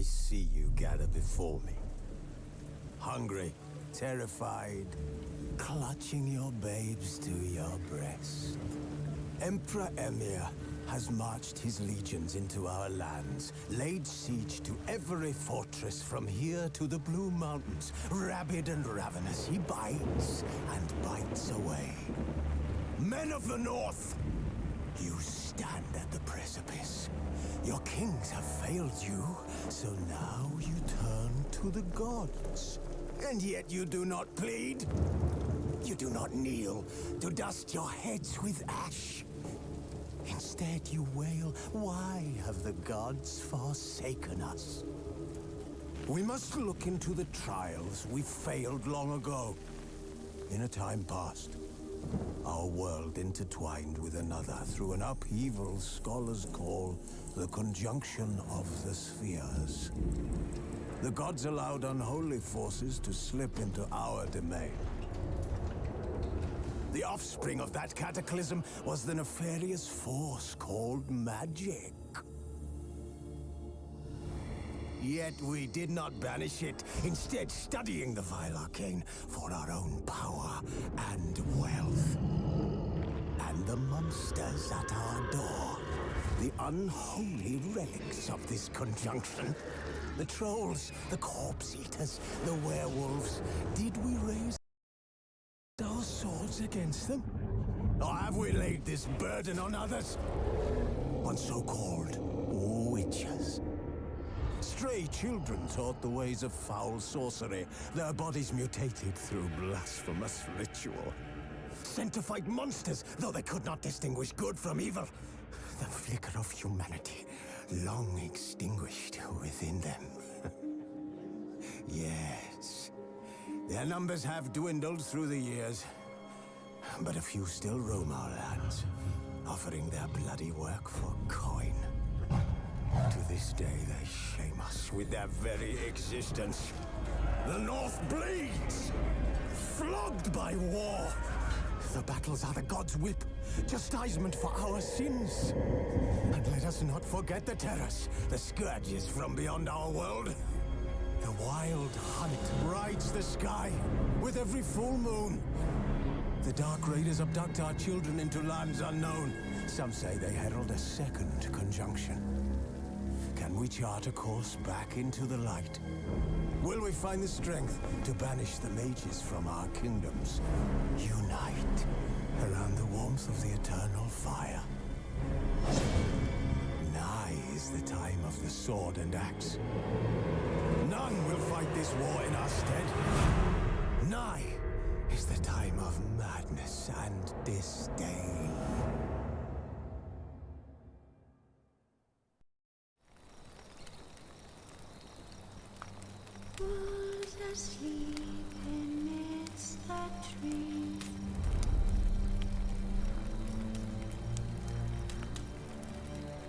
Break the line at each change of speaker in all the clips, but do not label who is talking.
I see you gather before me. Hungry, terrified, clutching your babes to your breast. Emperor Emir has marched his legions into our lands, laid siege to every fortress from here to the Blue Mountains. Rabid and ravenous, he bites and bites away. Men of the North, you stand at the precipice. Your kings have failed you, so now you turn to the gods. And yet you do not plead. You do not kneel to dust your heads with ash. Instead you wail, why have the gods forsaken us? We must look into the trials we failed long ago. In a time past, our world intertwined with another through an upheaval scholars call the conjunction of the spheres. The gods allowed unholy forces to slip into our domain. The offspring of that cataclysm was the nefarious force called magic. Yet we did not banish it, instead studying the vile arcane for our own power and wealth. And the monsters at our door, the unholy relics of this conjunction. The trolls, the corpse eaters, the werewolves. Did we raise our swords against them? Or have we laid this burden on others? On so-called witches. Stray children taught the ways of foul sorcery, their bodies mutated through blasphemous ritual. Sent to fight monsters, though they could not distinguish good from evil. The flicker of humanity, long extinguished within them. Yes, their numbers have dwindled through the years, but a few still roam our lands, offering their bloody work for coin. To this day, they shame us with their very existence. The North bleeds, flogged by war. The battles are the gods' whip, chastisement for our sins. And let us not forget the terrors, the scourges from beyond our world. The wild hunt rides the sky with every full moon. The Dark Raiders abduct our children into lands unknown. Some say they herald a second conjunction. Can we chart a course back into the light? Will we find the strength to banish the mages from our kingdoms? Unite around the warmth of the eternal fire. Nigh is the time of the sword and axe. None will fight this war in our stead. Nigh is the time of madness and disdain.
Who's asleep amidst the trees?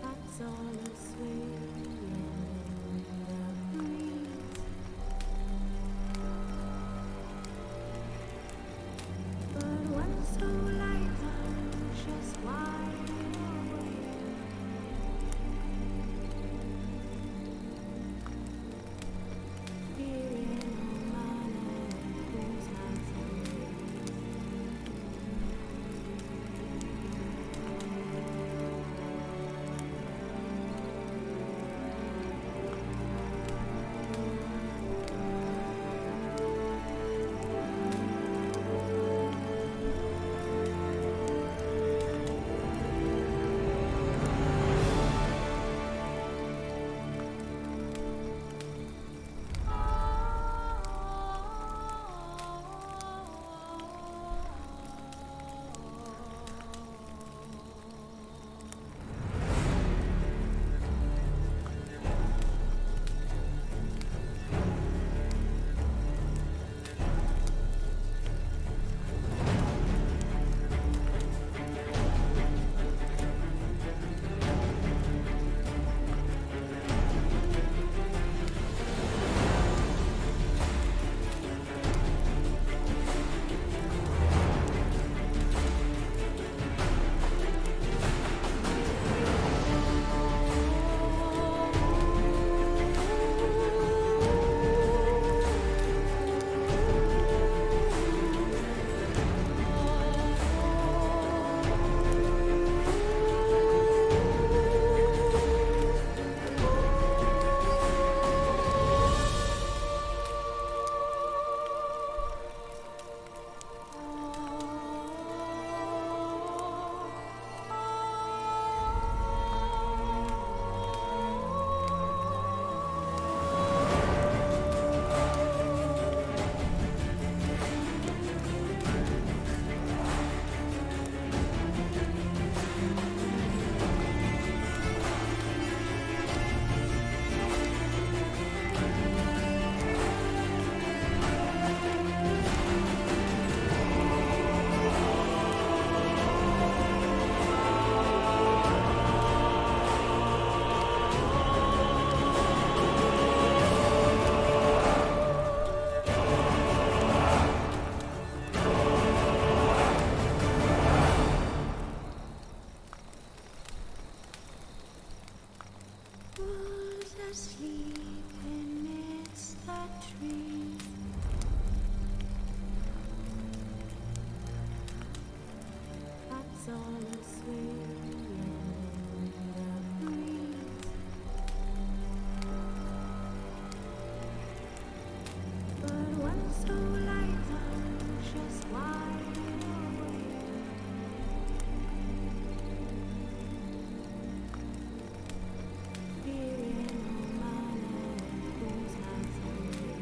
That's all swaying in the breeze. But one so light and just wide awake. trees. That's all is swaying in the breeze. But when so light, I'm just wide awake. Fearing no matter who's laughing.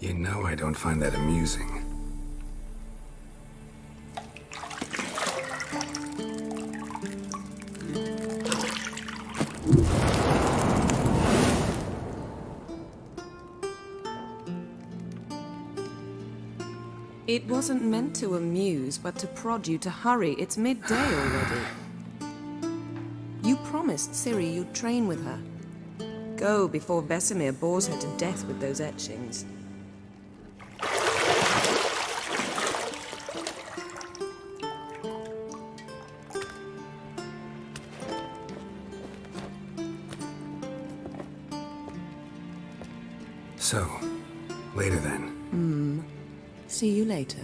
You know I don't find that amusing.
It wasn't meant to amuse, but to prod you to hurry. It's midday already. You promised Ciri you'd train with her. Go before Vesemir bores her to death with those etchings.
So, later then.
See you later.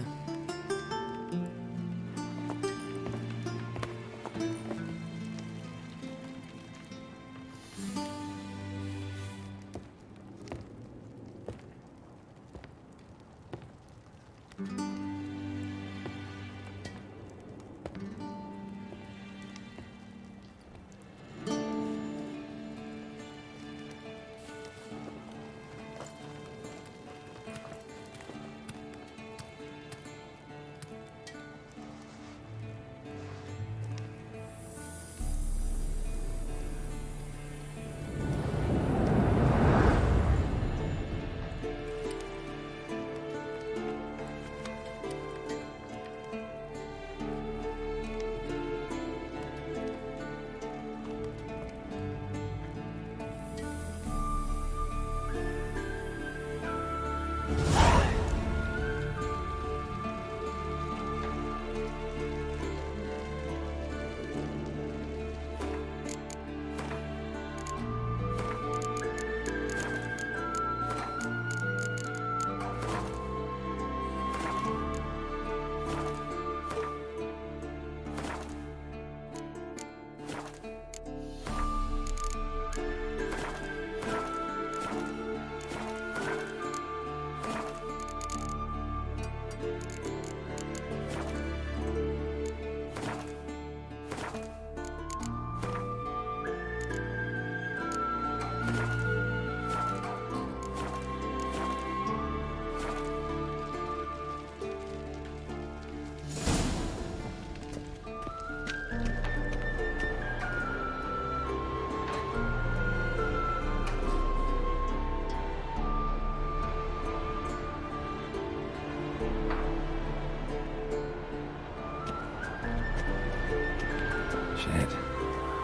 Shit.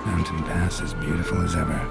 Mountain Pass as beautiful as ever.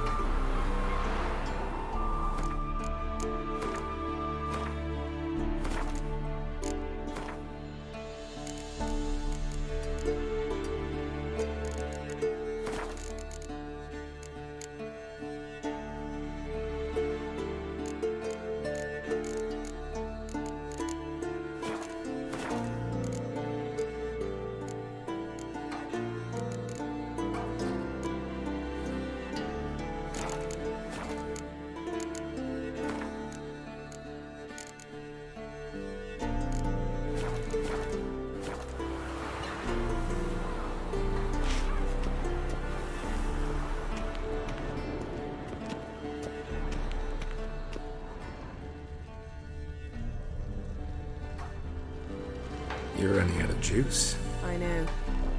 You're running out of juice.
I know.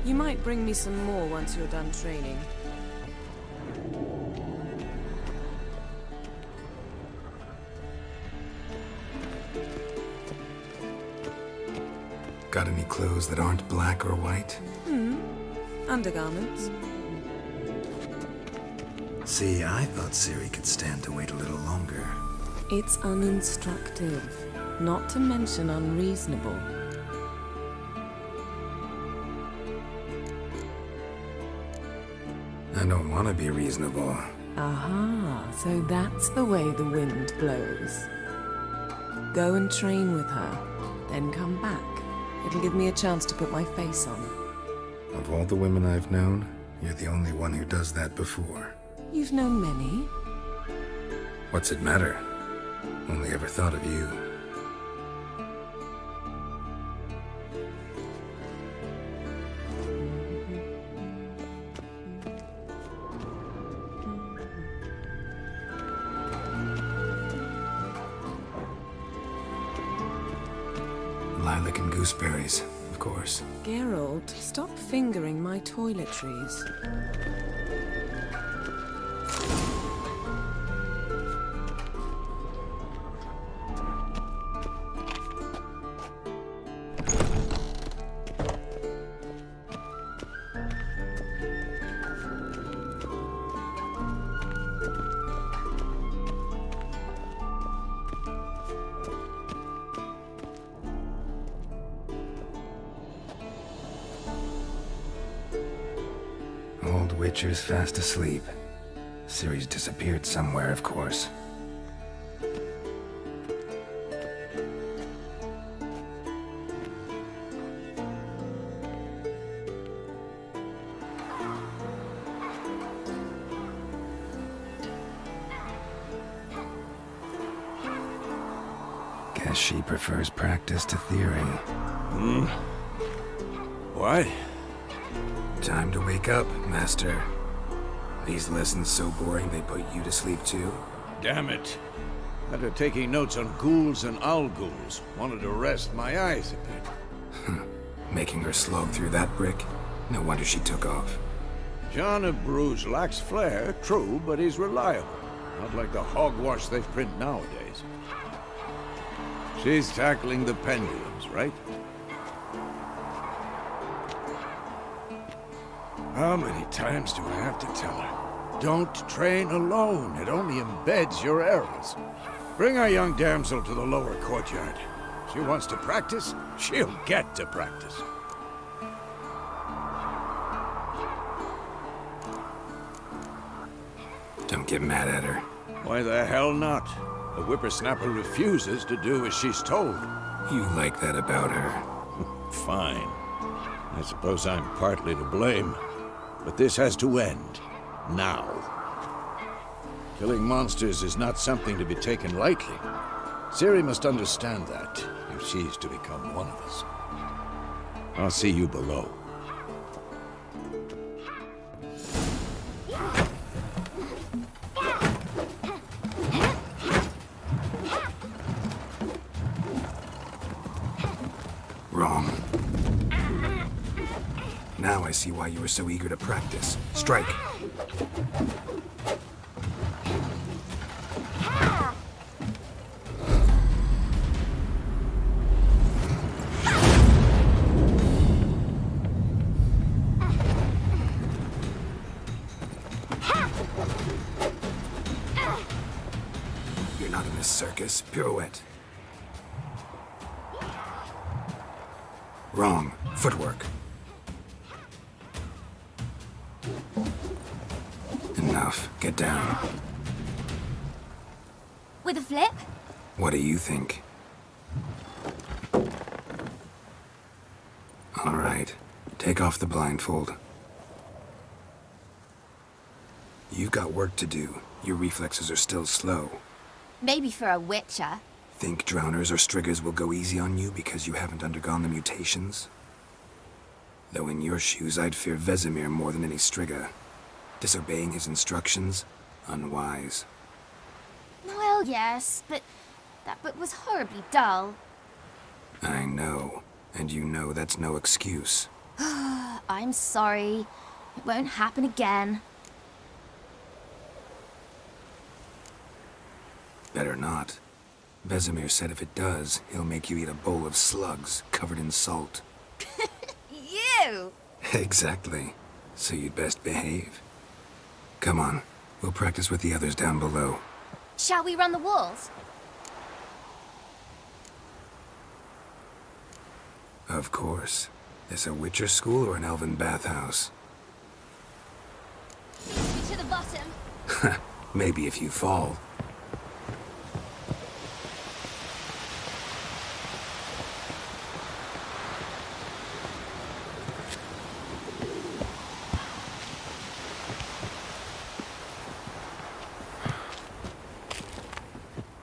You might bring me some more once you're done training.
Got any clothes that aren't black or white?
Undergarments.
See, I thought Ciri could stand to wait a little longer.
It's uninstructive, not to mention unreasonable.
I don't want to be reasonable.
Aha, so that's the way the wind blows. Go and train with her, then come back. It'll give me a chance to put my face on.
Of all the women I've known, you're the only one who does that before.
You've known many.
What's it matter? Only ever thought of you. Lilac and gooseberries, of course.
Geralt, stop fingering my toiletries.
Old Witcher's fast asleep. Ciri's disappeared somewhere, of course. Guess she prefers practice to theory.
What?
Time to wake up, Master. These lessons so boring they put you to sleep too?
Damn it. After taking notes on ghouls and owl-ghouls, wanted to rest my eyes a bit.
Making her slog through that brick? No wonder she took off.
John of Bruges lacks flair, true, but he's reliable. Not like the hogwash they print nowadays. She's tackling the pendulums, right? How many times do I have to tell her? Don't train alone. It only embeds your errors. Bring our young damsel to the lower courtyard. She wants to practice, she'll get to practice.
Don't get mad at her.
Why the hell not? The whippersnapper refuses to do as she's told.
You like that about her.
Fine. I suppose I'm partly to blame. But this has to end. Now. Killing monsters is not something to be taken lightly. Ciri must understand that, if she's to become one of us. I'll see you below.
Wrong. Now I see why you were so eager to practice. Strike. You're not in this circus. Pirouette. Wrong. Footwork. Enough. Get down.
With a flip?
What do you think? All right. Take off the blindfold. You've got work to do. Your reflexes are still slow.
Maybe for a witcher.
Think drowners or striggers will go easy on you because you haven't undergone the mutations? Though in your shoes, I'd fear Vesemir more than any strigger. Disobeying his instructions? Unwise.
Well, yes, but that book was horribly dull.
I know. And you know that's no excuse.
I'm sorry. It won't happen again.
Better not. Vesemir said if it does, he'll make you eat a bowl of slugs covered in salt.
You!
Exactly. So you'd best behave. Come on. We'll practice with the others down below.
Shall we run the walls?
Of course. This a Witcher school or an elven bathhouse?
To the bottom.
Maybe if you fall.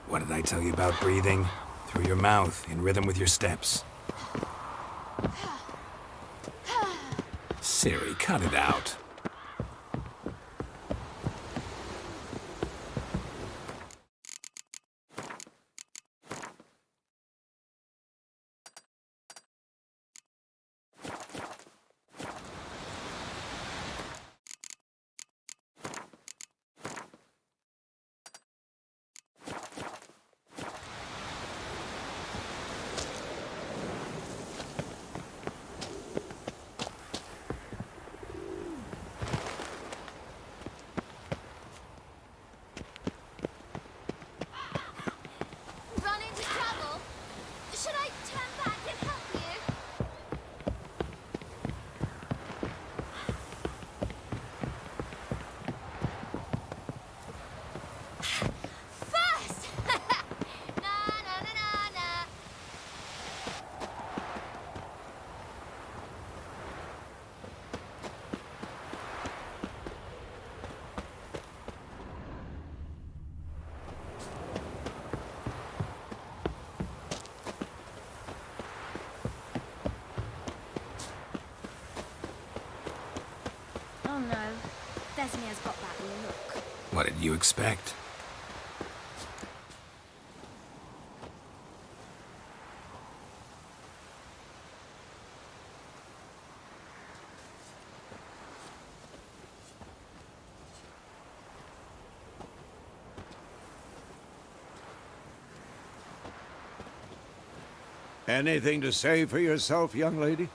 What did I tell you about breathing? Through your mouth, in rhythm with your steps. Ciri, cut it out.
Vesemir's got that look.
What did you expect?
Anything to say for yourself, young lady?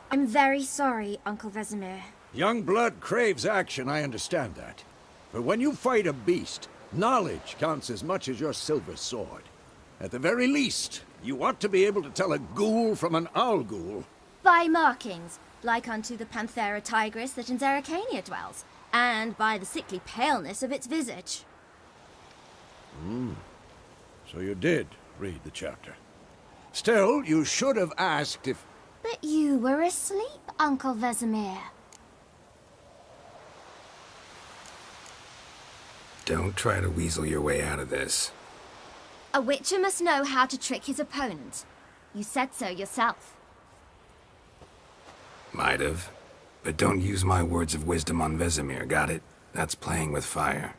I'm very sorry, Uncle Vesemir.
Young blood craves action, I understand that. But when you fight a beast, knowledge counts as much as your silver sword. At the very least, you ought to be able to tell a ghoul from an owl ghoul.
By markings, like unto the Panthera tigris that in Zeracania dwells, and by the sickly paleness of its visage.
So you did read the chapter. Still, you should have asked if...
But you were asleep, Uncle Vesemir.
Don't try to weasel your way out of this.
A witcher must know how to trick his opponent. You said so yourself.
Might have. But don't use my words of wisdom on Vesemir, got it? That's playing with fire.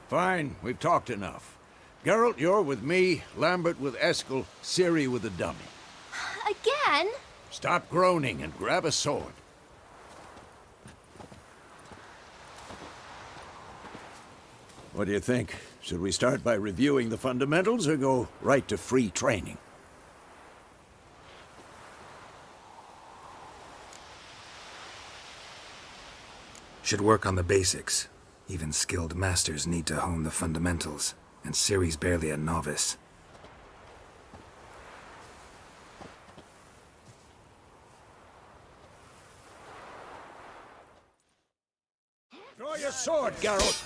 Fine, we've talked enough. Geralt, you're with me, Lambert with Eskel, Ciri with the dummy.
Again?
Stop groaning and grab a sword. What do you think? Should we start by reviewing the fundamentals or go right to free training?
Should work on the basics. Even skilled masters need to hone the fundamentals, and Ciri's barely a novice.
Draw your sword, Geralt!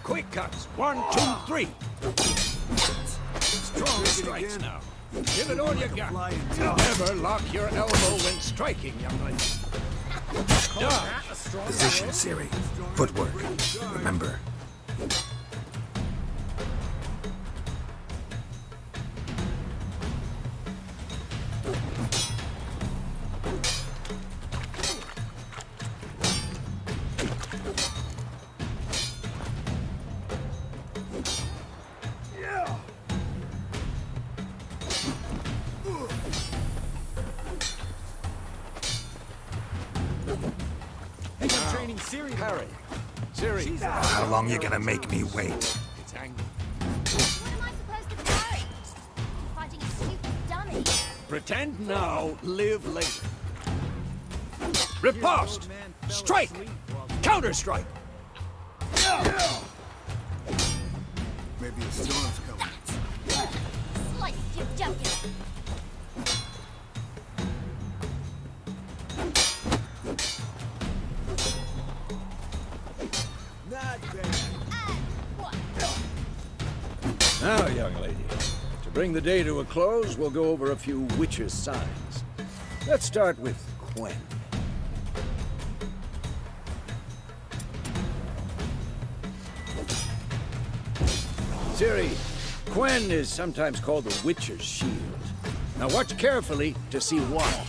Quick cuts. 1, 2, 3. Strong strikes now. Give it all you got. Never lock your elbow when striking, young lady. Dodge.
Position, Ciri. Footwork. Remember.
Harry. Ciri.
How long you gonna make me wait?
It's angry.
What am I supposed to be doing? Fighting a stupid dummy.
Pretend now, live later. Riposte! Strike! Counter-strike!
Maybe a storm's coming.
Slice your jugular.
Not bad.
Now, young lady, to bring the day to a close, we'll go over a few witches' signs. Let's start with Quen. Ciri, Quen is sometimes called the Witcher's Shield. Now watch carefully to see why.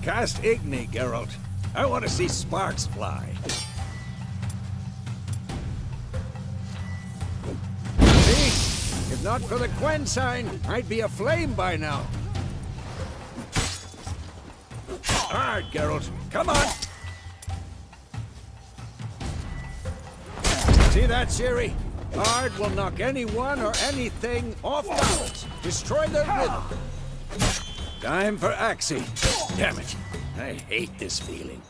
Cast Igni, Geralt. I want to see sparks fly. See? If not for the Quen sign, I'd be aflame by now. Hard, Geralt. Come on! See that, Ciri? Hard will knock anyone or anything off balance. Destroy their rhythm. Time for Axie. Damn it. I hate this feeling.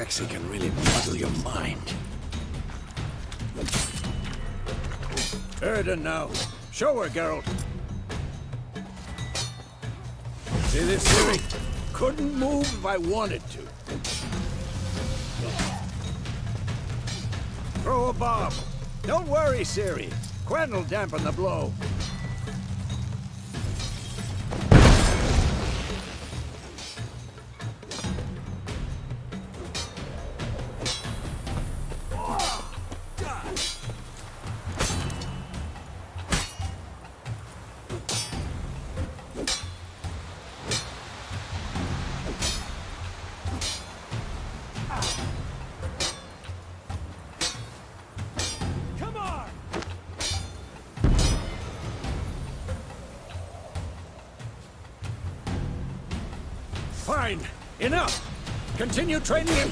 Hexy can really muddle your mind. Erden now. Show her, Geralt. See this, Ciri? Couldn't move if I wanted to. Throw a bomb. Don't worry, Ciri. Quen will dampen the blow. Fine. Enough. Continue training him.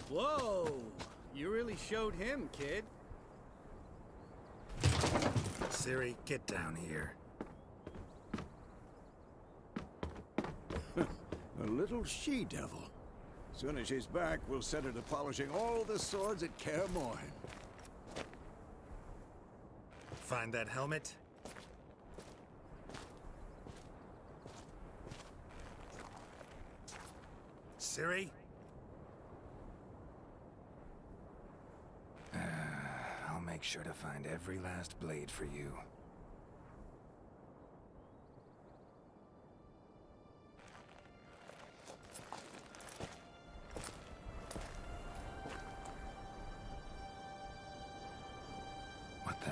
Whoa! You really showed him, kid.
Ciri, get down here.
A little she-devil. Soon as she's back, we'll set her to polishing all the swords at Kaer Morhen.
Find that helmet? Ciri? I'll make sure to find every last blade for you. What the?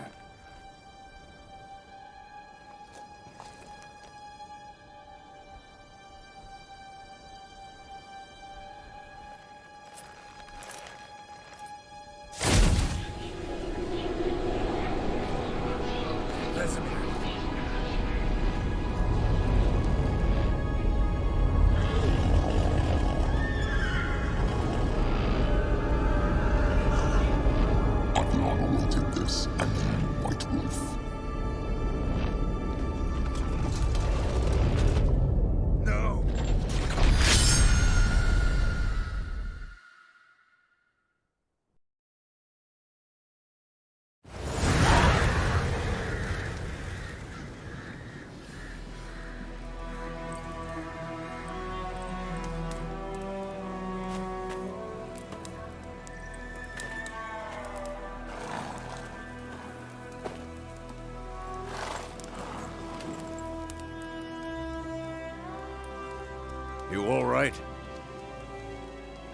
You all right?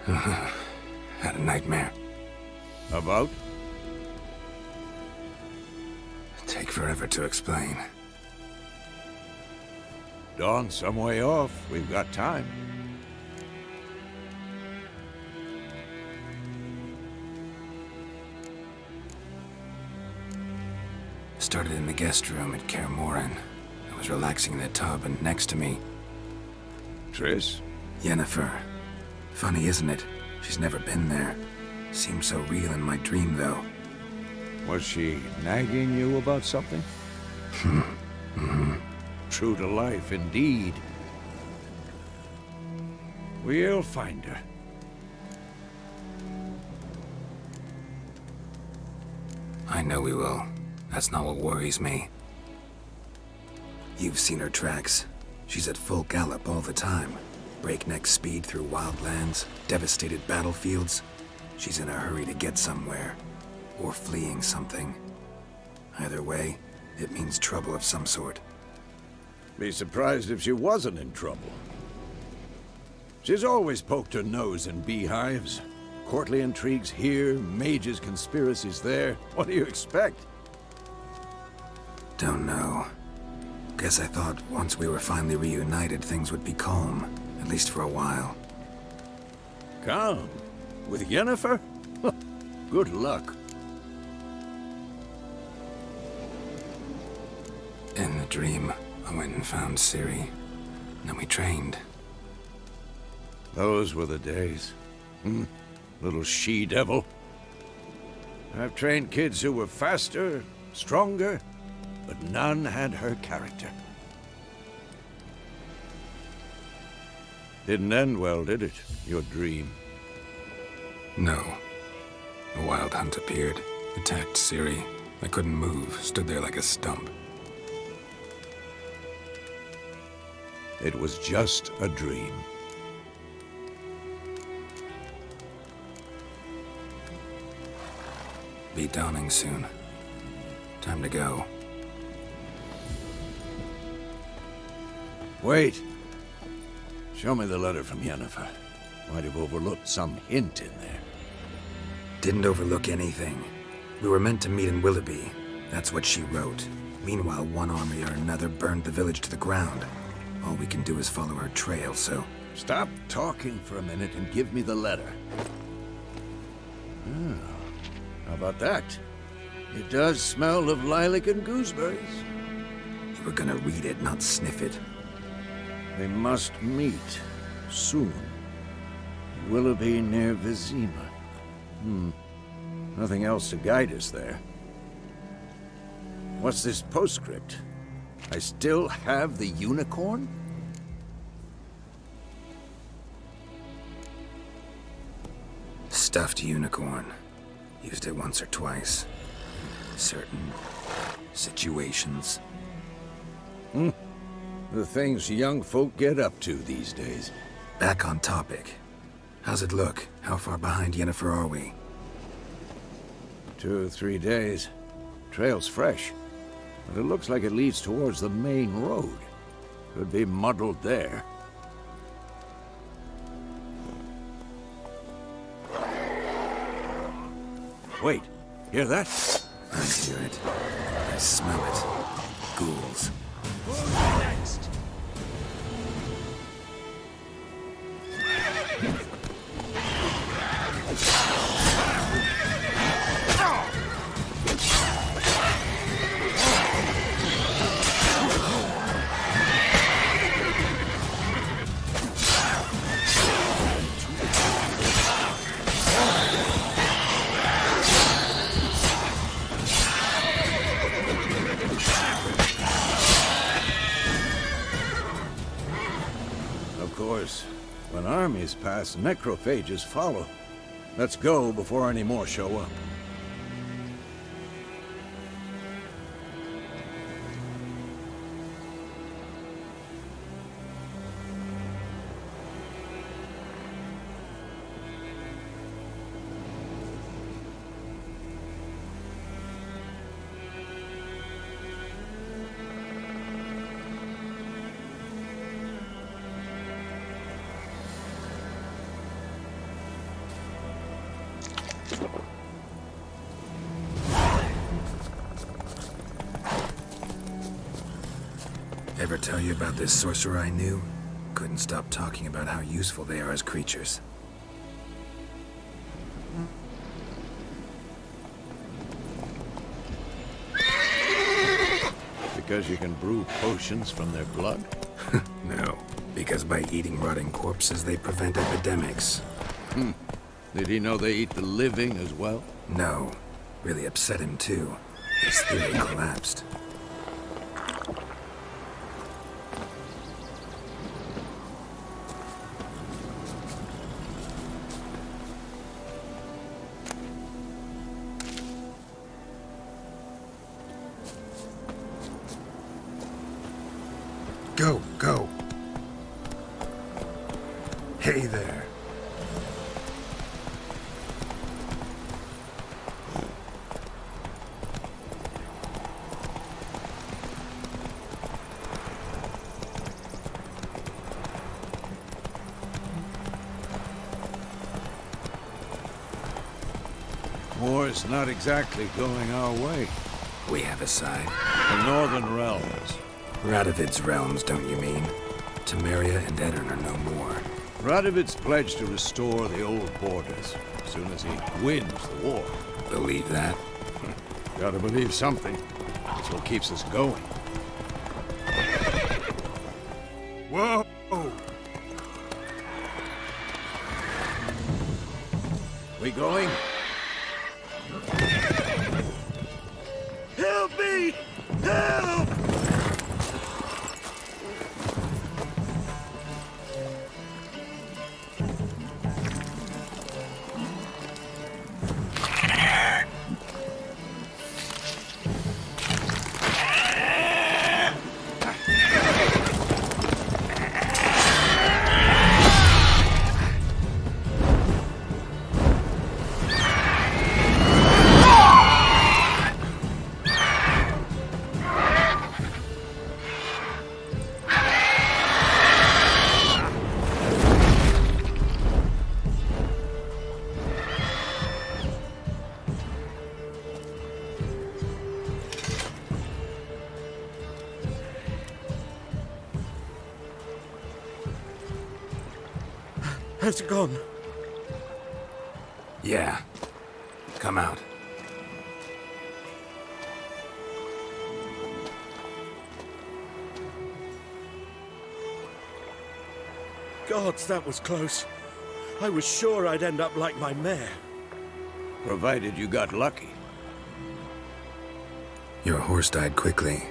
Had a nightmare.
About?
Take forever to explain.
Dawn's some way off. We've got time.
Started in the guest room at Kaer Morhen. I was relaxing in the tub, and next to me,
Triss?
Yennefer. Funny, isn't it? She's never been there. Seemed so real in my dream, though.
Was she nagging you about something? True to life, indeed. We'll find her.
I know we will. That's not what worries me. You've seen her tracks. She's at full gallop all the time. Breakneck speed through wildlands, devastated battlefields. She's in a hurry to get somewhere. Or fleeing something. Either way, it means trouble of some sort.
Be surprised if she wasn't in trouble. She's always poked her nose in beehives. Courtly intrigues here, mages' conspiracies there. What do you expect?
Don't know. Guess I thought once we were finally reunited, things would be calm. At least for a while.
Calm? With Yennefer? Good luck.
In the dream, I went and found Ciri. Then we trained.
Those were the days. Little she-devil. I've trained kids who were faster, stronger, but none had her character. Didn't end well, did it? Your dream?
No. A wild hunt appeared, attacked Ciri. I couldn't move, stood there like a stump.
It was just a dream.
Be dawning soon. Time to go.
Wait. Show me the letter from Yennefer. Might have overlooked some hint in there.
Didn't overlook anything. We were meant to meet in Willoughby. That's what she wrote. Meanwhile, one army or another burned the village to the ground. All we can do is follow her trail, so...
Stop talking for a minute and give me the letter. How about that? It does smell of lilac and gooseberries.
You were gonna read it, not sniff it.
They must meet soon. Willoughby near Vizima. Nothing else to guide us there. What's this postscript? I still have the unicorn?
Stuffed unicorn. Used it once or twice. Certain situations.
The things young folk get up to these days.
Back on topic. How's it look? How far behind Yennefer are we?
2 or 3 days. Trail's fresh, but it looks like it leads towards the main road. Could be muddled there. Wait, hear that?
I hear it. I smell it. Ghouls.
Next. Of course, when armies pass, necrophages follow. Let's go before any more show up.
Ever tell you about this sorcerer I knew? Couldn't stop talking about how useful they are as creatures.
Because you can brew potions from their blood?
No, because by eating rotting corpses, they prevent epidemics.
Did he know they eat the living as well?
No, really upset him too. His theory collapsed. Go, go. Hey there.
War's not exactly going our way.
We have a side.
The Northern Realms.
Radovid's realms, don't you mean? Temeria and Edirn are no more.
Radovid's pledged to restore the old borders as soon as he wins the war.
Believe that?
Gotta believe something. That's what keeps us going. Whoa! We going?
Has it gone?
Yeah. Come out.
Gods, that was close. I was sure I'd end up like my mare.
Provided you got lucky.
Your horse died quickly,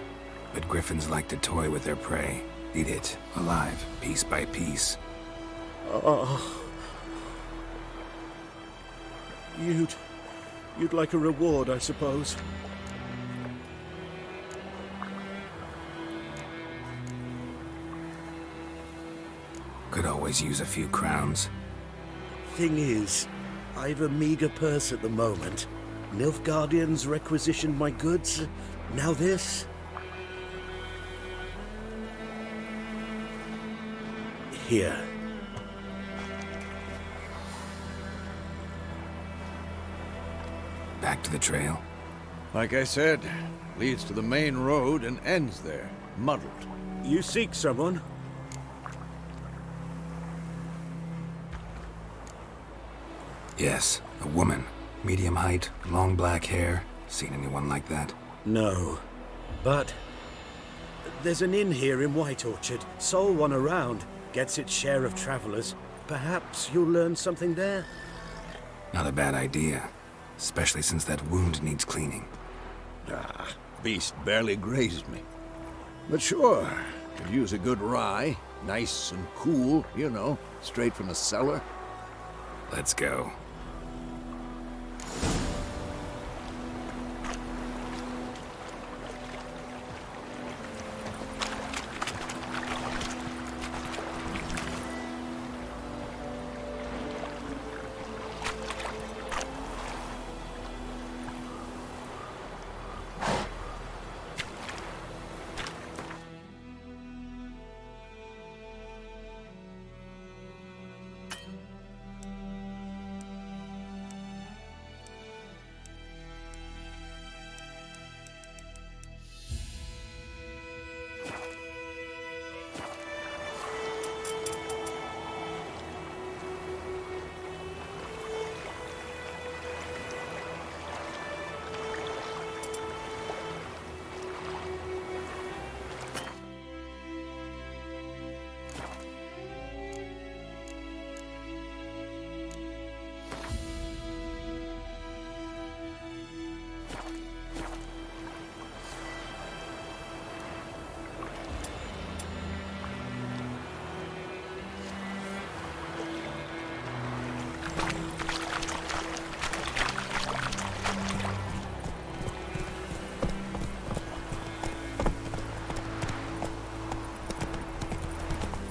but griffins like to toy with their prey. Eat it, alive, piece by piece.
Oh. You'd like a reward, I suppose.
Could always use a few crowns.
Thing is, I've a meager purse at the moment. Nilfgaardians requisitioned my goods. Now this. Here.
Back to the trail?
Like I said, leads to the main road and ends there, muddled.
You seek someone?
Yes, a woman. Medium height, long black hair. Seen anyone like that?
No. But there's an inn here in White Orchard. Sole one around. Gets its share of travelers. Perhaps you'll learn something there?
Not a bad idea. Especially since that wound needs cleaning.
Ah, beast barely grazed me. But sure, could use a good rye. Nice and cool, you know, straight from the cellar.
Let's go.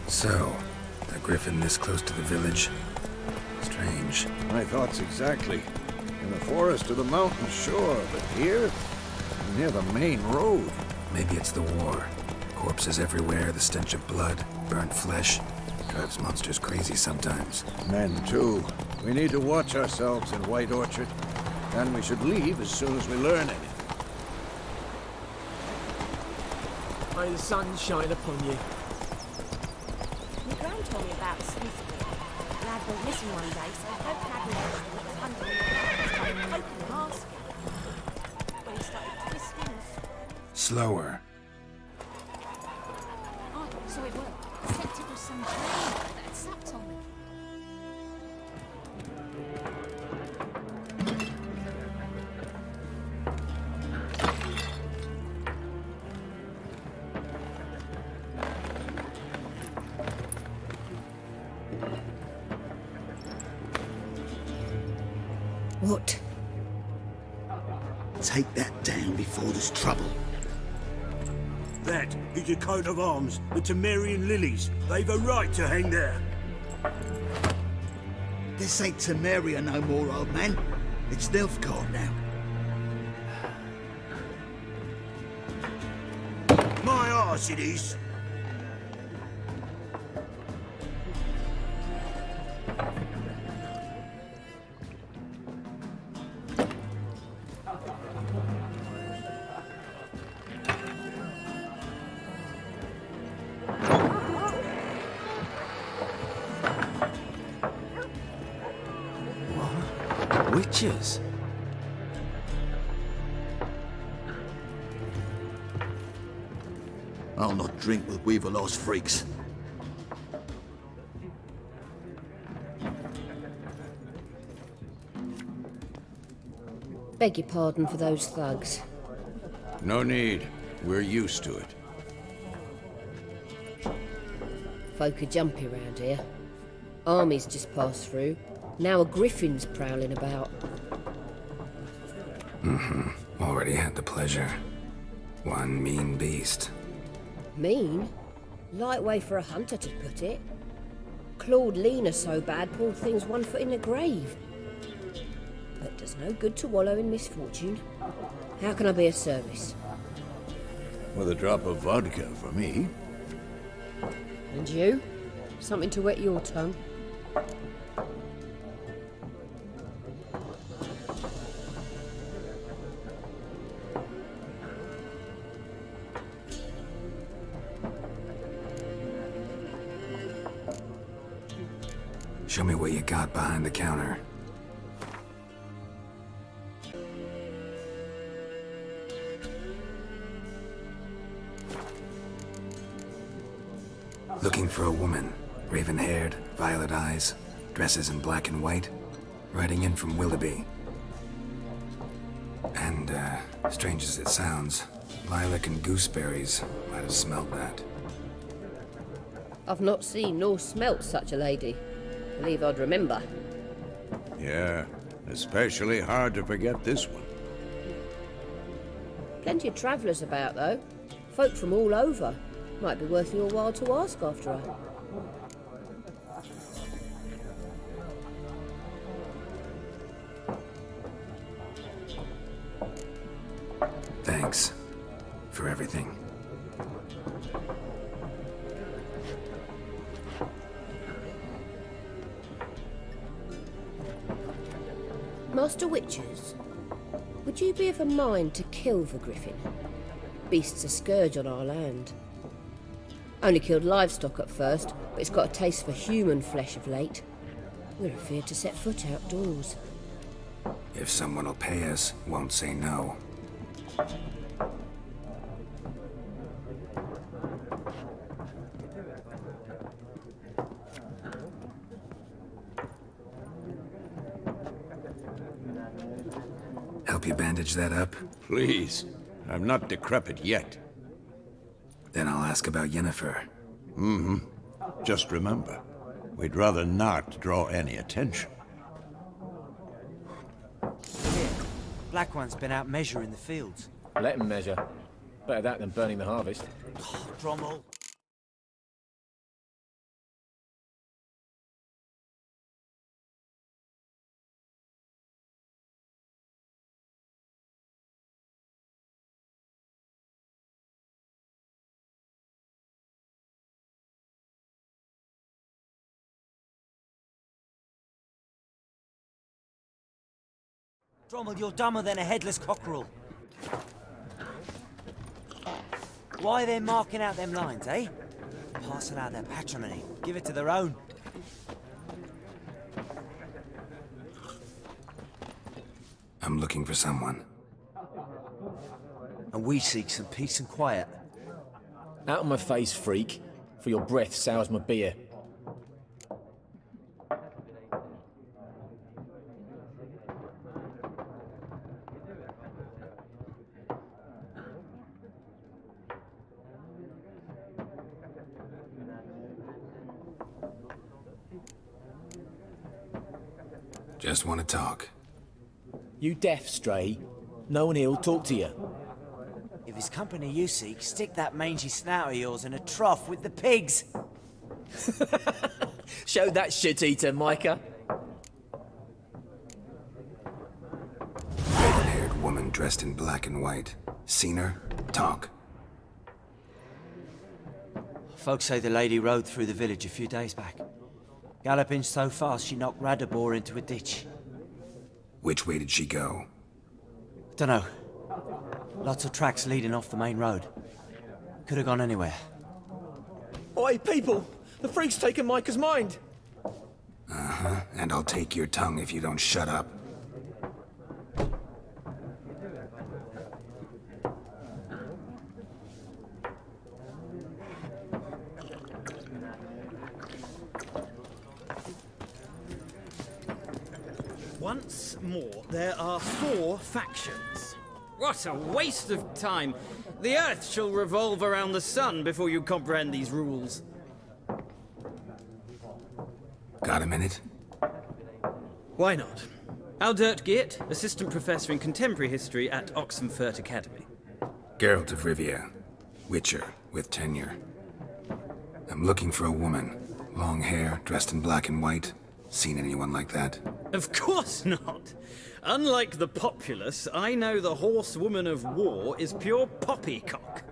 So, a griffin this close to the village? Strange.
My thoughts exactly. In the forest or the mountain, sure, but here? Near the main road.
Maybe it's the war. Corpses everywhere, the stench of blood, burnt flesh. Drives monsters crazy sometimes.
Men, too. We need to watch ourselves in White Orchard. And we should leave as soon as we learn anything.
May the sun shine upon you.
My gran told me about Smithfield. Lad went missing one day, so I hope Lad was under hoping and asking. When he started twisting and...
Slower.
Oh, so it was. Except it was some train that had sapped on me.
What?
Take that down before there's trouble.
That is a coat of arms, the Temerian lilies. They've a right to hang there.
This ain't Temeria no more, old man. It's Nilfgaard now.
My arse it is.
Witches?
I'll not drink with Weaverlost freaks.
Beg your pardon for those thugs.
No need. We're used to it.
Folk are jumpy around here. Armies just passed through. Now a griffin's prowling about.
Already had the pleasure. One mean beast.
Mean? Light way for a hunter to put it. Clawed Lena so bad, poor thing's 1 foot in the grave. But does no good to wallow in misfortune. How can I be of service?
With a drop of vodka for me.
And you? Something to wet your tongue?
Show me what you got behind the counter. Looking for a woman. Raven-haired, violet eyes, dresses in black and white. Riding in from Willoughby. And, strange as it sounds, lilac and gooseberries might have smelled that.
I've not seen nor smelt such a lady. Believe I'd remember.
Yeah, especially hard to forget this one.
Plenty of travellers about, though. Folk from all over. Might be worth your while to ask after her.
Thanks for everything.
Master Witchers, would you be of a mind to kill the griffin? Beast's a scourge on our land. Only killed livestock at first, but it's got a taste for human flesh of late. We're afeard to set foot outdoors.
If someone will pay us, won't say no. Help you bandage that up?
Please. I'm not decrepit yet.
Then I'll ask about Yennefer.
Just remember, we'd rather not draw any attention.
Black One's been out measuring the fields.
Let him measure. Better that than burning the harvest.
Drommel. Drommel, you're dumber than a headless cockerel. Why are they marking out them lines, eh? Passing out their patrimony. Give it to their own.
I'm looking for someone.
And we seek some peace and quiet.
Out of my face, freak. For your breath sours my beer.
Just want to talk.
You deaf, stray? No one here'll talk to you.
If it's company you seek, stick that mangy snout of yours in a trough with the pigs.
Show that shit-eater, Micah.
Red-haired woman dressed in black and white. Seen her? Talk.
Folks say the lady rode through the village a few days back. Galloping so fast she knocked Radabor into a ditch.
Which way did she go?
Dunno. Lots of tracks leading off the main road. Could have gone anywhere.
Oi, people! The freak's taken Micah's mind!
And I'll take your tongue if you don't shut up.
Once more, there are 4 factions. What a waste of time! The Earth shall revolve around the sun before you comprehend these rules.
Got a minute?
Why not? Aldert Geert, Assistant Professor in Contemporary History at Oxenfurt Academy.
Geralt of Rivia. Witcher, with tenure. I'm looking for a woman. Long hair, dressed in black and white. Seen anyone like that?
Of course not! Unlike the populace, I know the horsewoman of war is pure poppycock.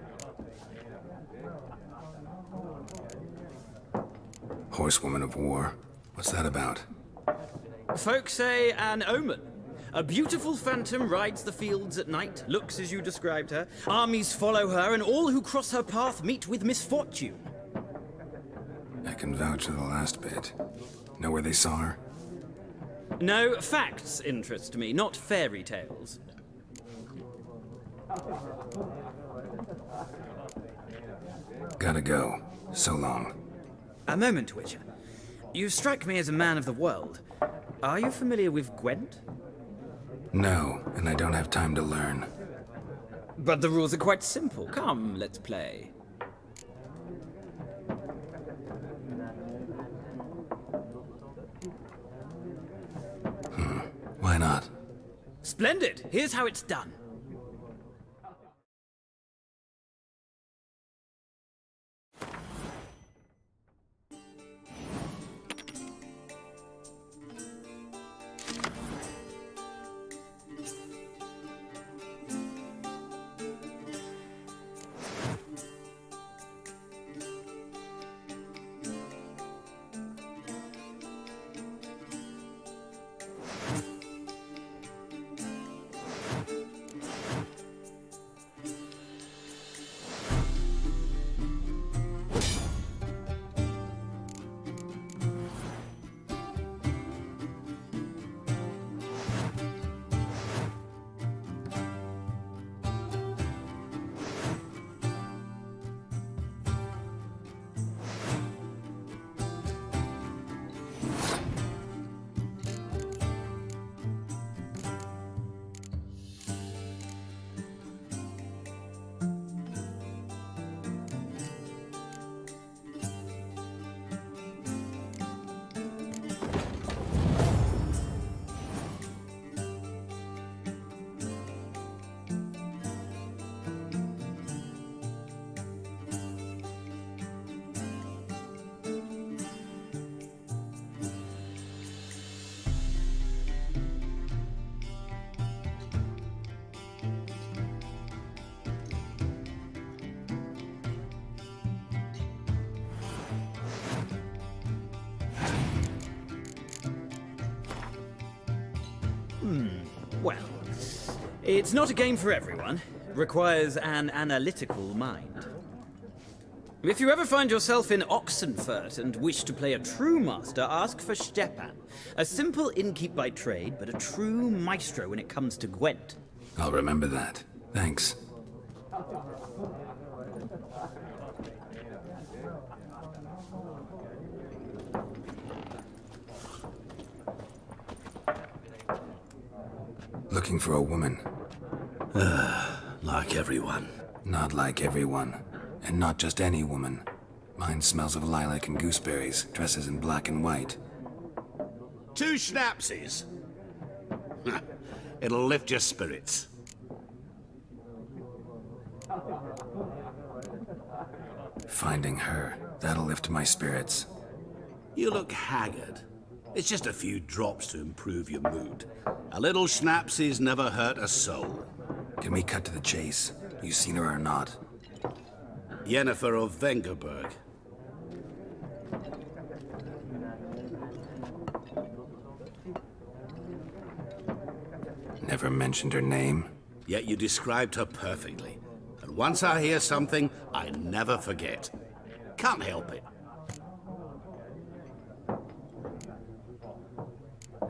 Horsewoman of war? What's that about?
Folk say an omen. A beautiful phantom rides the fields at night, looks as you described her. Armies follow her, and all who cross her path meet with misfortune.
I can vouch for the last bit. Know where they saw her?
No, facts interest me, not fairy tales.
Gotta go. So long.
A moment, Witcher. You strike me as a man of the world. Are you familiar with Gwent?
No, and I don't have time to learn.
But the rules are quite simple. Come, let's play.
Why not?
Splendid! Here's how it's done. Well, it's not a game for everyone. Requires an analytical mind. If you ever find yourself in Oxenfurt and wish to play a true master, ask for Stepan. A simple innkeep by trade, but a true maestro when it comes to Gwent.
I'll remember that. Thanks. Looking for a woman.
Like everyone.
Not like everyone. And not just any woman. Mine smells of lilac and gooseberries, dresses in black and white.
2 schnapsies. It'll lift your spirits.
Finding her, that'll lift my spirits.
You look haggard. It's just a few drops to improve your mood. A little schnapsies never hurt a soul.
Can we cut to the chase? You seen her or not?
Yennefer of Vengerberg.
Never mentioned her name.
Yet you described her perfectly. And once I hear something, I never forget. Can't help it.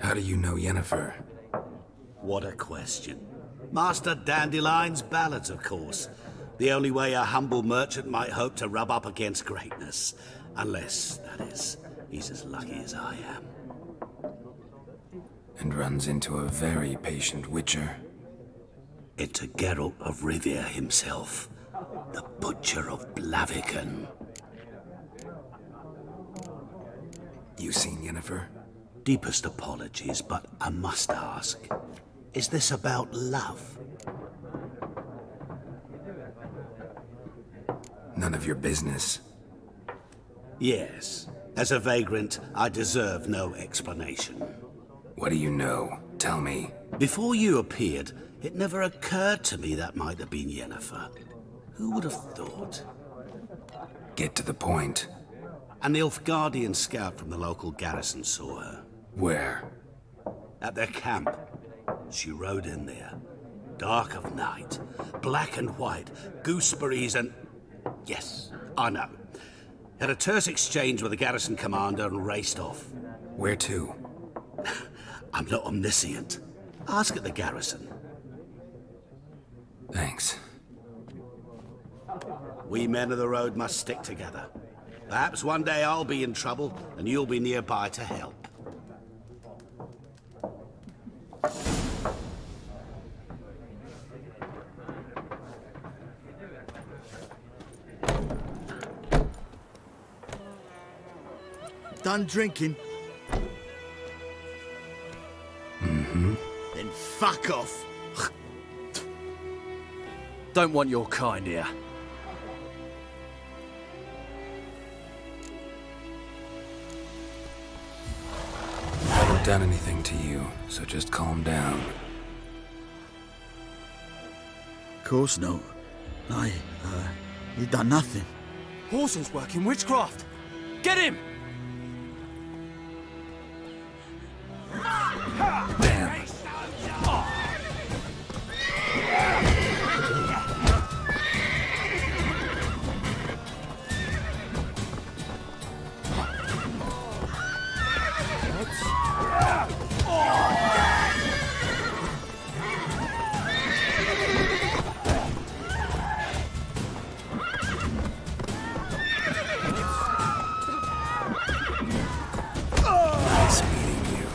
How do you know Yennefer?
What a question. Master Dandelion's ballads, of course. The only way a humble merchant might hope to rub up against greatness. Unless, that is, he's as lucky as I am.
and runs into a very patient witcher.
Into Geralt of Rivia himself, the Butcher of Blaviken.
You seen Yennefer?
Deepest apologies, but I must ask, is this about love?
None of your business.
Yes. As a vagrant, I deserve no explanation.
What do you know? Tell me.
Before you appeared, it never occurred to me that might have been Yennefer. Who would have thought?
Get to the point.
An Nilfgaardian scout from the local garrison saw her.
Where?
At their camp. She rode in there. Dark of night. Black and white. Gooseberries and... Yes, I know. Had a terse exchange with the garrison commander and raced off.
Where to?
I'm not omniscient. Ask at the garrison.
Thanks.
We men of the road must stick together. Perhaps one day I'll be in trouble and you'll be nearby to help.
Done drinking?
Mm-hmm.
Then fuck off.
Don't want your kind here.
I haven't done anything to you, so just calm down.
Of course not. You done nothing.
Horson's working witchcraft. Get him!
Damn. Nice meeting you.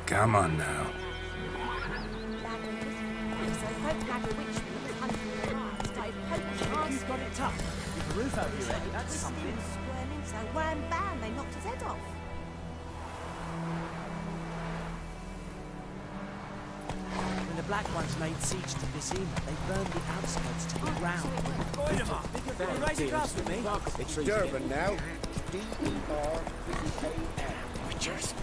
Come on now.
He's got it tough. With the roof over his head, that's something. Squirming, so wham bam, they knocked his head off.
When the Black Ones laid siege to this inn, they burned the outskirts to the ground.
Point him up! Raise a glass with me.
It's Durban now. D-E-R-B-A-N. Witchers.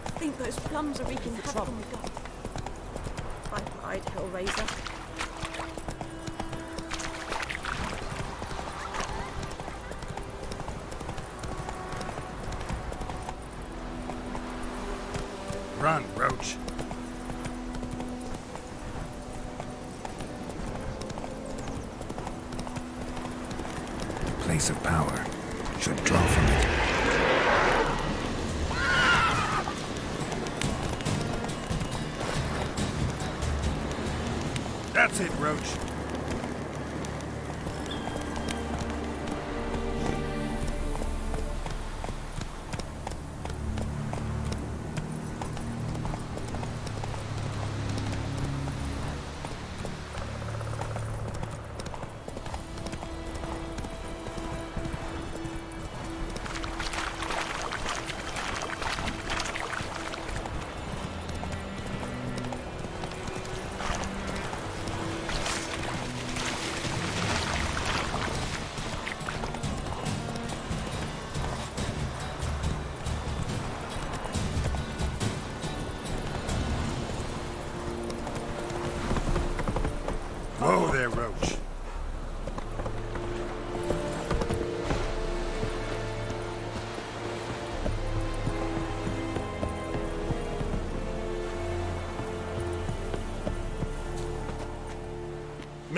I think those plums are wreaking havoc on the gut. I lied, Hellraiser.
Run, Roach. Place of power. Should draw from it. That's it, Roach.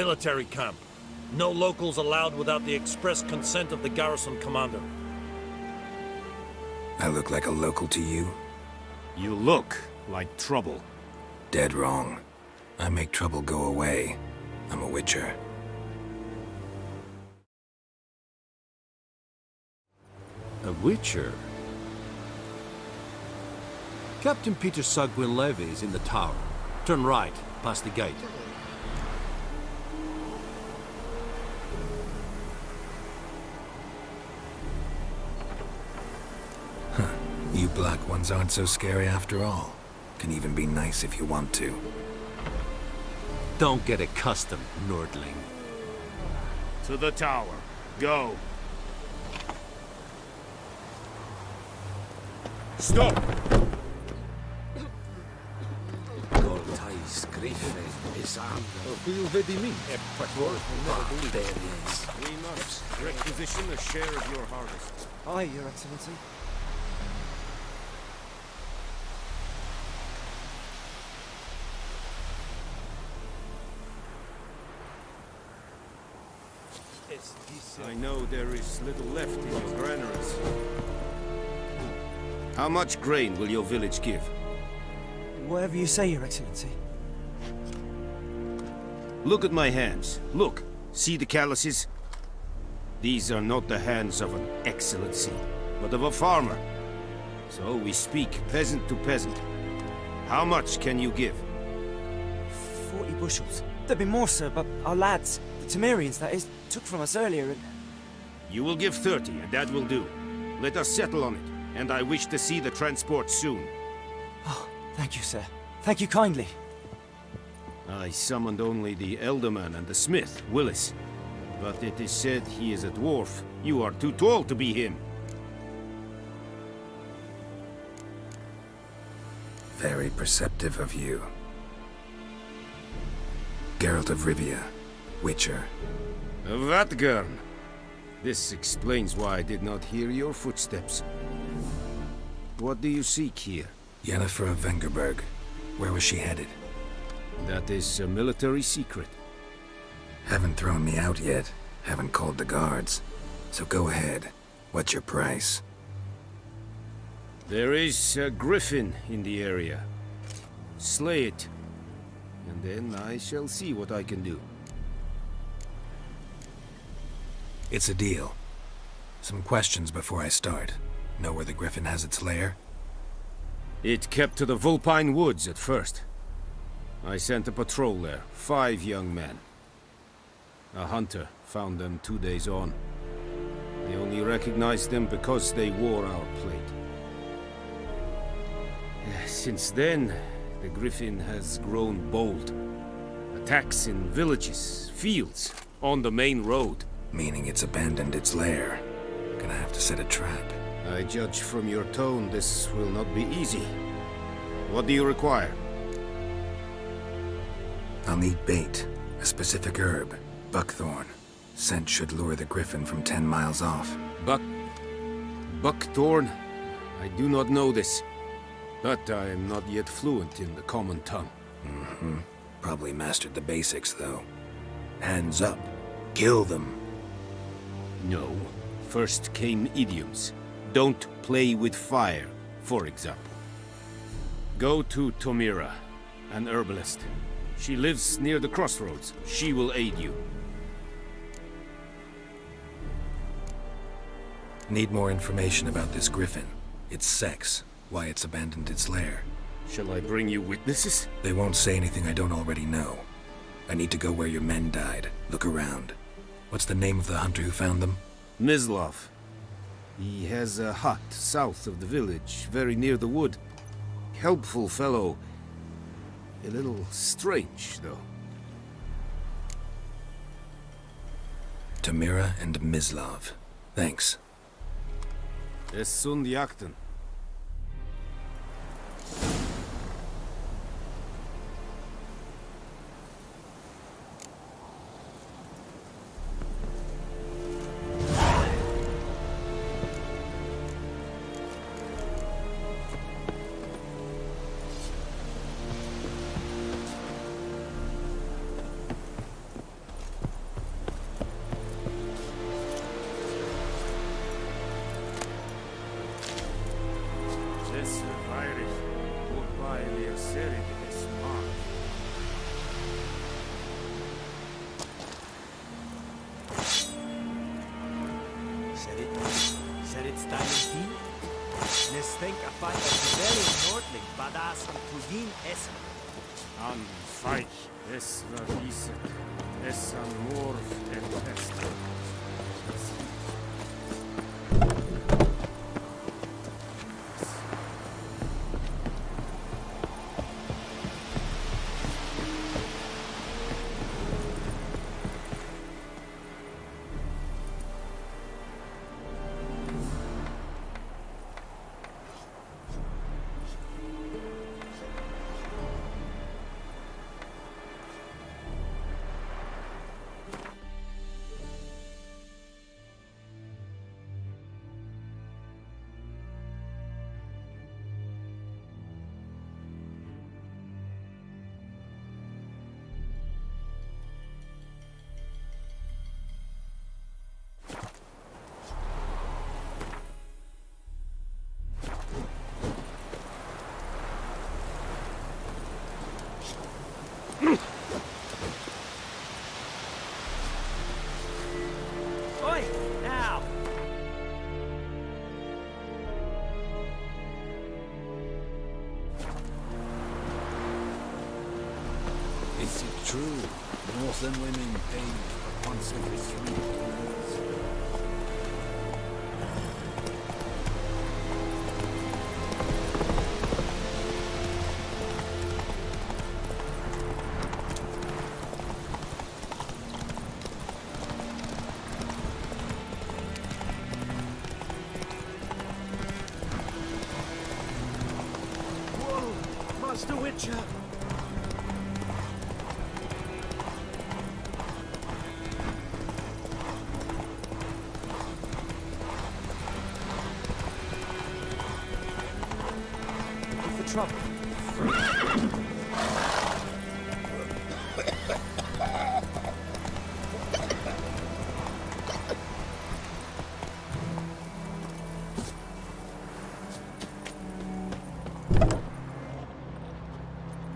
Military camp. No locals allowed without the express consent of the garrison commander.
I look like a local to you?
You look like trouble.
Dead wrong. I make trouble go away. I'm a witcher.
A witcher? Captain Peter Sagwin Levy is in the tower. Turn right, past the gate.
You black ones aren't so scary after all. Can even be nice if you want to.
Don't get accustomed, Nordling.
To the tower. Go. Stop! We must requisition a share of your harvest.
Aye, Your Excellency.
I know there is little left in your granaries. How much grain will your village give?
Whatever you say, Your Excellency.
Look at my hands. Look. See the calluses? These are not the hands of an excellency, but of a farmer. So we speak peasant to peasant. How much can you give?
40 bushels. There'd be more, sir, but our lads, the Temerians, that is, took from us earlier and...
You will give 30, and that will do. Let us settle on it, and I wish to see the transport soon.
Oh, thank you, sir. Thank you kindly.
I summoned only the Elderman and the smith, Willis. But it is said he is a dwarf. You are too tall to be him.
Very perceptive of you. Geralt of Rivia, Witcher.
Vatgern. This explains why I did not hear your footsteps. What do you seek here?
Yennefer of Vengerberg. Where was she headed?
That is a military secret.
Haven't thrown me out yet. Haven't called the guards. So go ahead. What's your price?
There is a griffin in the area. Slay it. And then I shall see what I can do.
It's a deal. Some questions before I start. Know where the griffin has its lair?
It kept to the Vulpine Woods at first. I sent a patrol there, 5 young men. A hunter found them 2 days on. I only recognized them because they wore our plate. Since then, the griffin has grown bold. Attacks in villages, fields, on the main road.
Meaning it's abandoned its lair. Gonna have to set a trap.
I judge from your tone this will not be easy. What do you require?
I'll need bait. A specific herb. Buckthorn. Scent should lure the griffin from 10 miles off.
Buckthorn? I do not know this. But I am not yet fluent in the common tongue.
Mm-hmm. Probably mastered the basics, though. Hands up. Kill them.
No. First came idioms. Don't play with fire, for example. Go to Tomira, an herbalist. She lives near the crossroads. She will aid you.
Need more information about this griffin. Its sex. Why it's abandoned its lair.
Shall I bring you witnesses?
They won't say anything I don't already know. I need to go where your men died. Look around. What's the name of the hunter who found them?
Mislav. He has a hut south of the village, very near the wood. Helpful fellow. A little strange, though.
Tamira and Mislav. Thanks.
Es sunt jakten.
Said it's time in Nes think I find a very nordling badass and Tugin Essen.
An feich es verwiese, es an morf et est.
Oi, now!
Is it true? Northern women pay once every 3 years.
Whoa! Master Witcher!
For trouble.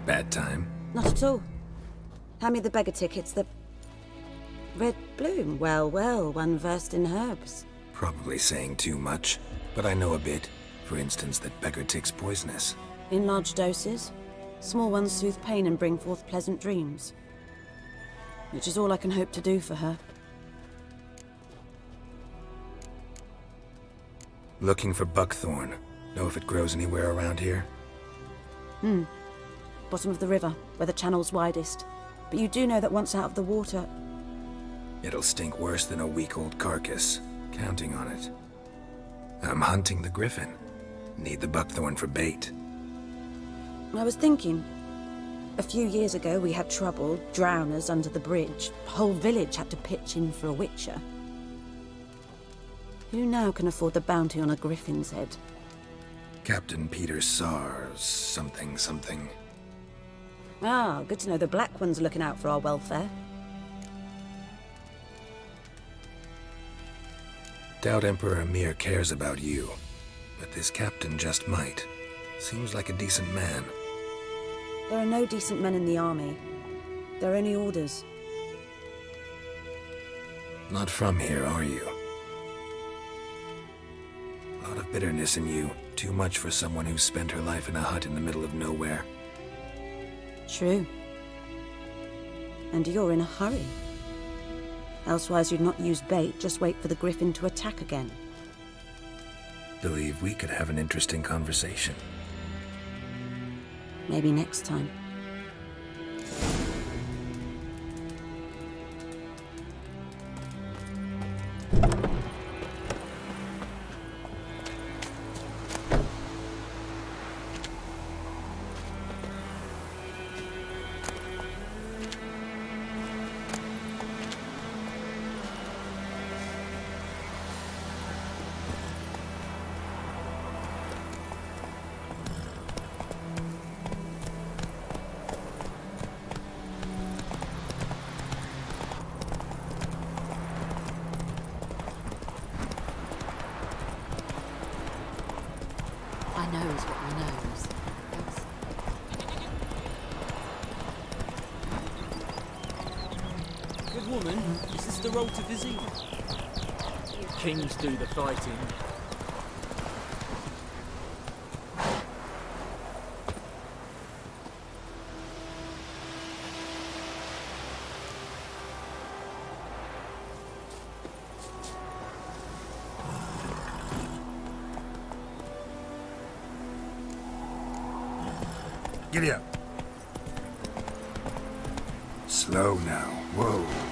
Bad time?
Not at all. Hand me the beggar tickets, the red bloom. Well, well, one versed in herbs.
Probably saying too much, but I know a bit. For instance, that beggar tick's poisonous.
In large doses. Small ones soothe pain and bring forth pleasant dreams. Which is all I can hope to do for her.
Looking for buckthorn. Know if it grows anywhere around here?
Bottom of the river, where the channel's widest. But you do know that once out of the water...
It'll stink worse than a week-old carcass. Counting on it. I'm hunting the griffin. Need the buckthorn for bait.
I was thinking... A few years ago we had trouble, drowners under the bridge. The whole village had to pitch in for a witcher. Who now can afford the bounty on a griffin's head?
Captain Peter Sars, something.
Ah, good to know the Black One's looking out for our welfare.
Doubt Emperor Emir cares about you, but this captain just might. Seems like a decent man.
There are no decent men in the army. There are only orders.
Not from here, are you? A lot of bitterness in you. Too much for someone who spent her life in a hut in the middle of nowhere.
True. And you're in a hurry. Elsewise you'd not use bait, just wait for the griffin to attack again.
Believe we could have an interesting conversation.
Maybe next time.
I knows what I knows.
Good woman, is this the road to Vizima? kings do the fighting.
Giddy up. Slow now. Whoa.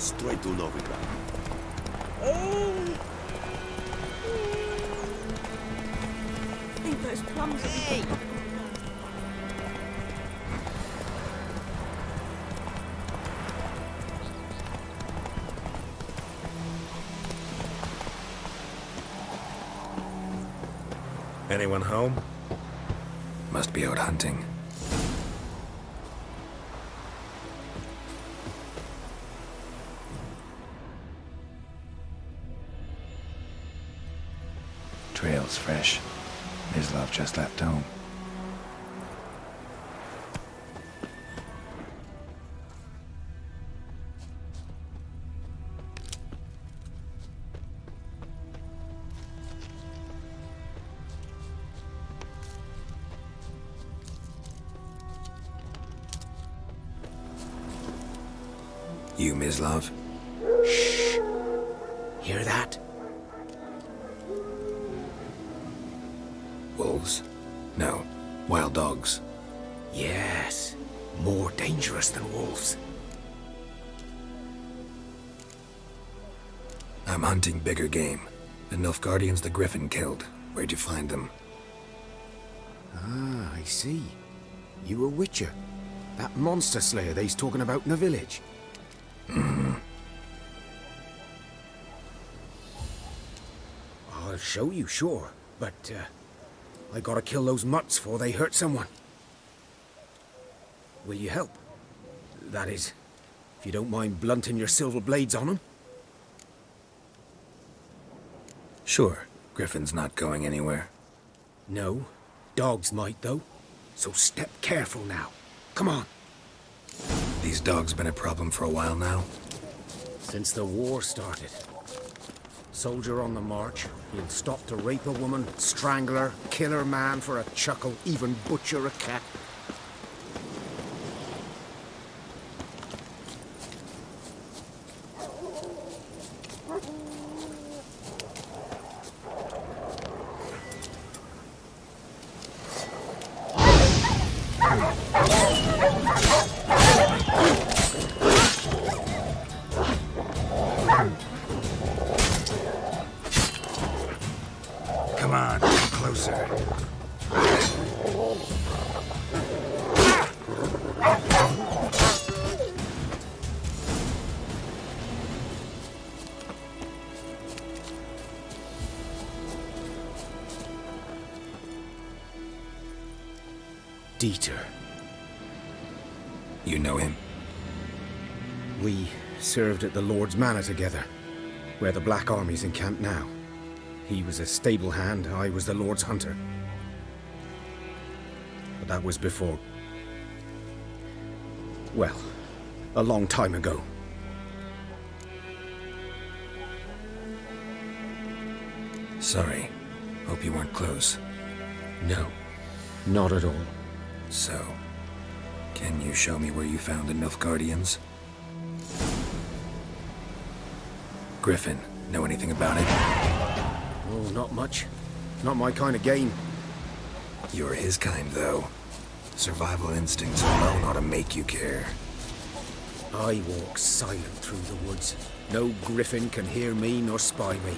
straight to Novigrad.
I think those plums are...
Anyone home? Must be out hunting. Trail's fresh. Mislav just left home. You, Mislav?
Shh. Hear that?
Wolves? No. Wild dogs.
Yes. More dangerous than wolves.
I'm hunting bigger game. The Nilfgaardians the Griffin killed. Where'd you find them?
Ah, I see. You a witcher. That monster slayer they's talking about in the village.
Mm-hmm.
I'll show you, sure. But, I gotta kill those mutts before they hurt someone. Will you help? That is, if you don't mind blunting your silver blades on them.
Sure. Griffin's not going anywhere.
No. Dogs might, though. So step careful now. Come on.
These dogs been a problem for a while now?
Since the war started. Soldier on the march, he'll stop to rape a woman, strangle her, kill her man for a chuckle, even butcher a cat.
Come on, closer.
Dieter.
You know him?
We served at the Lord's Manor together, where the Black Army's encamped now. He was a stable hand, I was the Lord's hunter. But that was before... well, a long time ago.
Sorry. Hope you weren't close.
No, not at all.
So, can you show me where you found the Nilfgaardians? Griffin, know anything about it?
Oh, not much. Not my kind of game.
You're his kind, though. Survival instincts alone ought to make you care.
I walk silent through the woods. No griffin can hear me nor spy me.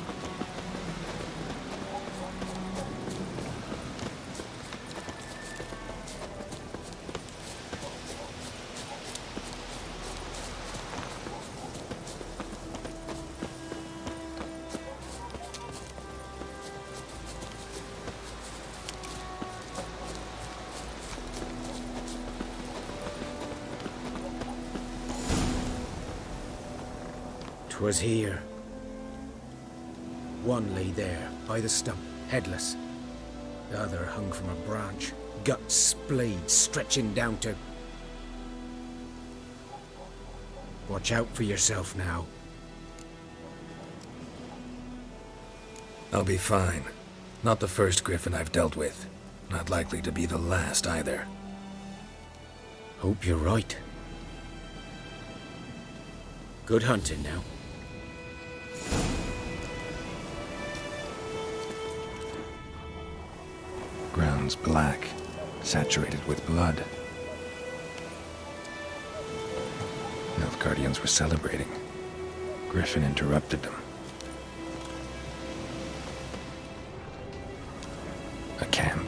Was here. One lay there, by the stump, headless. The other hung from a branch, guts splayed, stretching down to... Watch out for yourself now.
I'll be fine. Not the first griffin I've dealt with. Not likely to be the last, either.
Hope you're right. Good hunting now.
Ground's black, saturated with blood. Nilfgaardians were celebrating. Griffin interrupted them. A camp.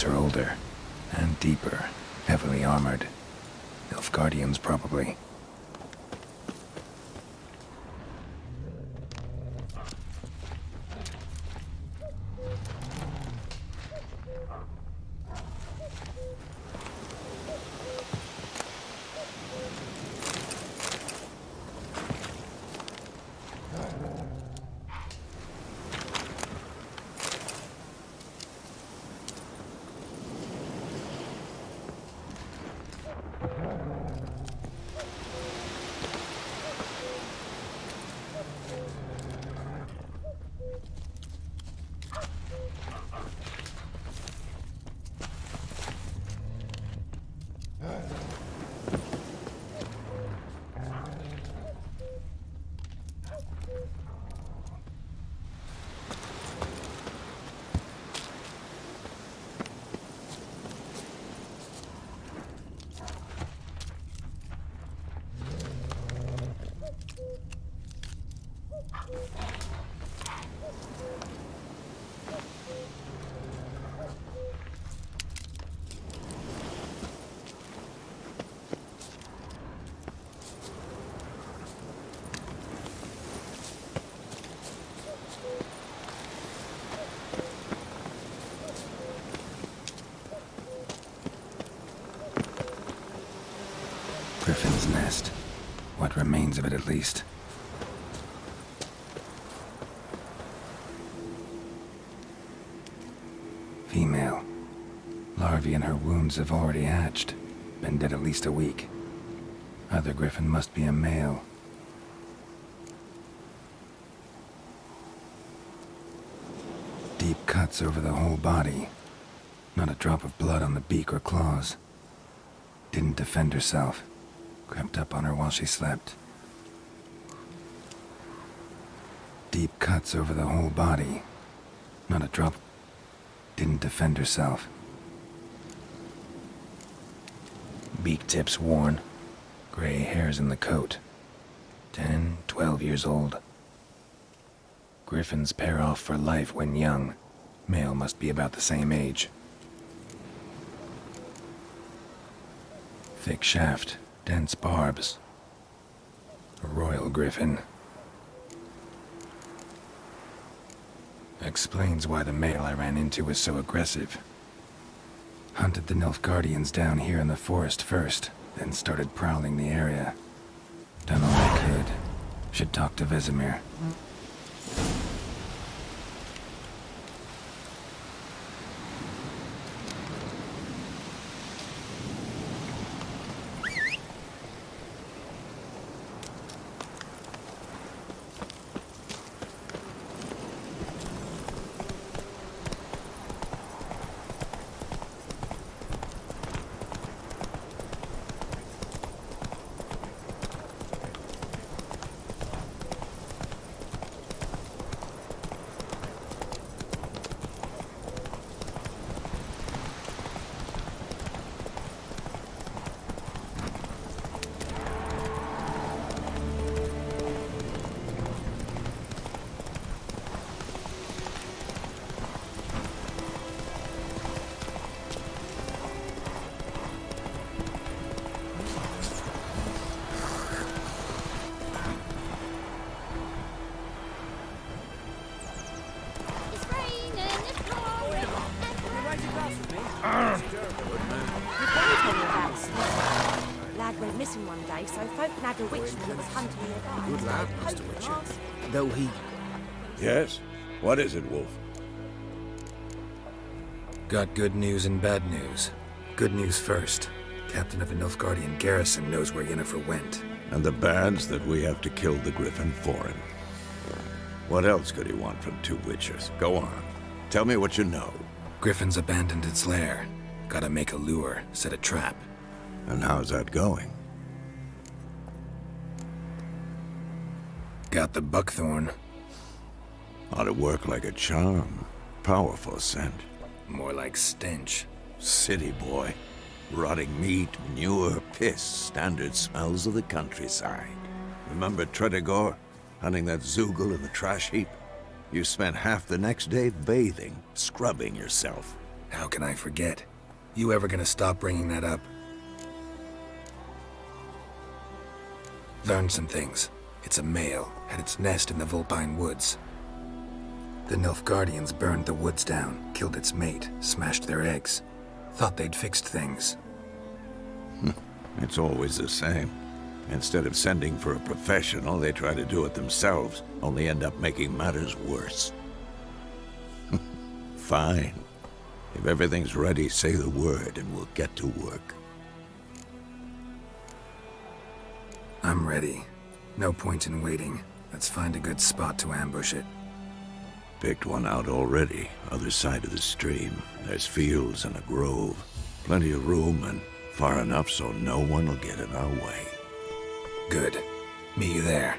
Are older and deeper, heavily armored. Nilfgaardians, probably. Griffin's nest. What remains of it, at least. Female. Larvae in her wounds have already hatched. Been dead at least a week. Other griffin must be a male. Deep cuts over the whole body. Not a drop of blood on the beak or claws. Didn't defend herself. Crept up on her while she slept. Deep cuts over the whole body. Not a drop. Didn't defend herself. Beak tips worn. Gray hairs in the coat. 10, 12 years old. Griffins pair off for life when young. Male must be about the same age. Thick shaft, dense barbs. A royal griffin. Explains why the male I ran into was so aggressive. Hunted the Nilfgaardians down here in the forest first, then started prowling the area. Done all I could. Should talk to Vesemir.
Lad went missing one day, so folk nagged a witchman that was hunting nearby.
Good lad, Mr. Witcher. Though he...
Yes? What is it, Wolf?
Got good news and bad news. Good news first. Captain of the Nilfgaardian garrison knows where Yennefer went.
And the bad's that we have to kill the Griffin for him. What else could he want from two witchers? Go on. Tell me what you know.
Griffin's abandoned its lair. Gotta make a lure, set a trap.
And how's that going?
Got the buckthorn.
Ought to work like a charm. Powerful scent.
More like stench.
City boy. Rotting meat, manure, piss. Standard smells of the countryside. Remember Tredegor? Hunting that Zoogle in the trash heap? You spent half the next day bathing, scrubbing yourself.
How can I forget? You ever gonna stop bringing that up? Learned some things. It's a male, had its nest in the Vulpine Woods. The Nilfgaardians burned the woods down, killed its mate, smashed their eggs. Thought they'd fixed things.
It's always the same. Instead of sending for a professional, they try to do it themselves, only end up making matters worse. Fine. If everything's ready, say the word and we'll get to work.
I'm ready. No point in waiting. Let's find a good spot to ambush it.
Picked one out already, other side of the stream. There's fields and a grove. Plenty of room and far enough so no one will get in our way.
Good. Meet you there.